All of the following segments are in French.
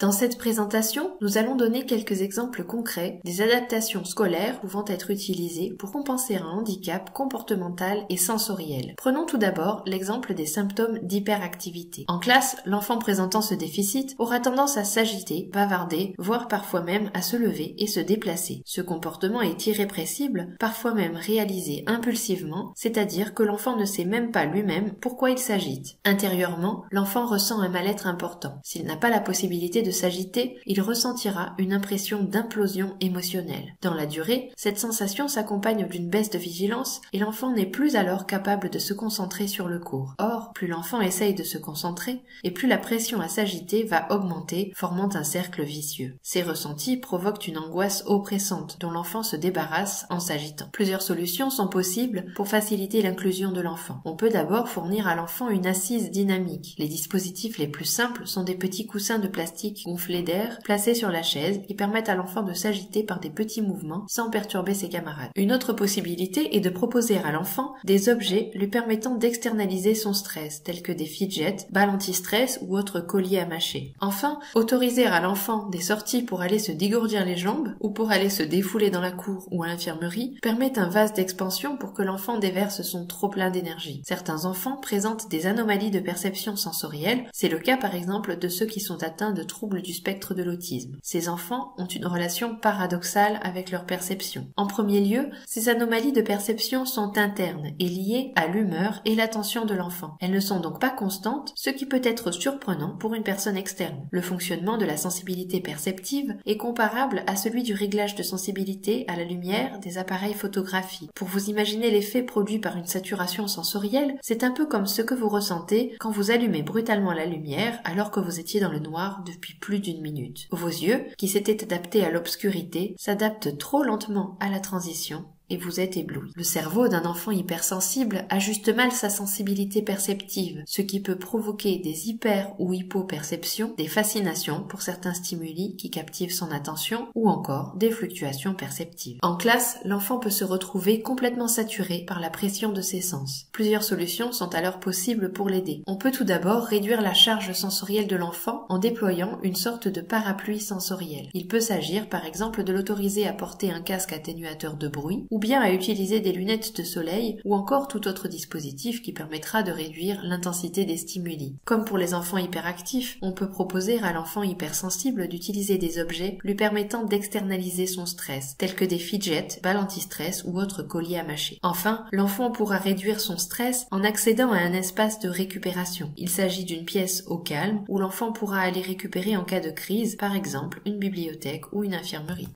Dans cette présentation, nous allons donner quelques exemples concrets des adaptations scolaires pouvant être utilisées pour compenser un handicap comportemental et sensoriel. Prenons tout d'abord l'exemple des symptômes d'hyperactivité. En classe, l'enfant présentant ce déficit aura tendance à s'agiter, bavarder, voire parfois même à se lever et se déplacer. Ce comportement est irrépressible, parfois même réalisé impulsivement, c'est-à-dire que l'enfant ne sait même pas lui-même pourquoi il s'agite. Intérieurement, l'enfant ressent un mal-être important. S'il n'a pas la possibilité de s'agiter, il ressentira une impression d'implosion émotionnelle. Dans la durée, cette sensation s'accompagne d'une baisse de vigilance et l'enfant n'est plus alors capable de se concentrer sur le cours. Or, plus l'enfant essaye de se concentrer, et plus la pression à s'agiter va augmenter, formant un cercle vicieux. Ces ressentis provoquent une angoisse oppressante dont l'enfant se débarrasse en s'agitant. Plusieurs solutions sont possibles pour faciliter l'inclusion de l'enfant. On peut d'abord fournir à l'enfant une assise dynamique. Les dispositifs les plus simples sont des petits coussins de plastique gonflés d'air placés sur la chaise qui permettent à l'enfant de s'agiter par des petits mouvements sans perturber ses camarades. Une autre possibilité est de proposer à l'enfant des objets lui permettant d'externaliser son stress, tels que des fidgets, balles anti-stress ou autres colliers à mâcher. Enfin, autoriser à l'enfant des sorties pour aller se dégourdir les jambes ou pour aller se défouler dans la cour ou à l'infirmerie permet un vase d'expansion pour que l'enfant déverse son trop-plein d'énergie. Certains enfants présentent des anomalies de perception sensorielle, c'est le cas par exemple de ceux qui sont atteints de troubles du spectre de l'autisme. Ces enfants ont une relation paradoxale avec leur perception. En premier lieu, ces anomalies de perception sont internes et liées à l'humeur et l'attention de l'enfant. Elles ne sont donc pas constantes, ce qui peut être surprenant pour une personne externe. Le fonctionnement de la sensibilité perceptive est comparable à celui du réglage de sensibilité à la lumière des appareils photographiques. Pour vous imaginer l'effet produit par une saturation sensorielle, c'est un peu comme ce que vous ressentez quand vous allumez brutalement la lumière alors que vous étiez dans le noir depuis plus d'une minute. Vos yeux, qui s'étaient adaptés à l'obscurité, s'adaptent trop lentement à la transition et vous êtes ébloui. Le cerveau d'un enfant hypersensible ajuste mal sa sensibilité perceptive, ce qui peut provoquer des hyper- ou hypoperceptions, des fascinations pour certains stimuli qui captivent son attention ou encore des fluctuations perceptives. En classe, l'enfant peut se retrouver complètement saturé par la pression de ses sens. Plusieurs solutions sont alors possibles pour l'aider. On peut tout d'abord réduire la charge sensorielle de l'enfant en déployant une sorte de parapluie sensoriel. Il peut s'agir par exemple de l'autoriser à porter un casque atténuateur de bruit ou bien à utiliser des lunettes de soleil ou encore tout autre dispositif qui permettra de réduire l'intensité des stimuli. Comme pour les enfants hyperactifs, on peut proposer à l'enfant hypersensible d'utiliser des objets lui permettant d'externaliser son stress, tels que des fidgets, balles anti-stress ou autres colliers à mâcher. Enfin, l'enfant pourra réduire son stress en accédant à un espace de récupération. Il s'agit d'une pièce au calme où l'enfant pourra aller récupérer en cas de crise, par exemple une bibliothèque ou une infirmerie.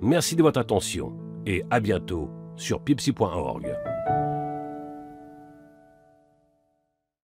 Merci de votre attention et à bientôt sur pipsi.org.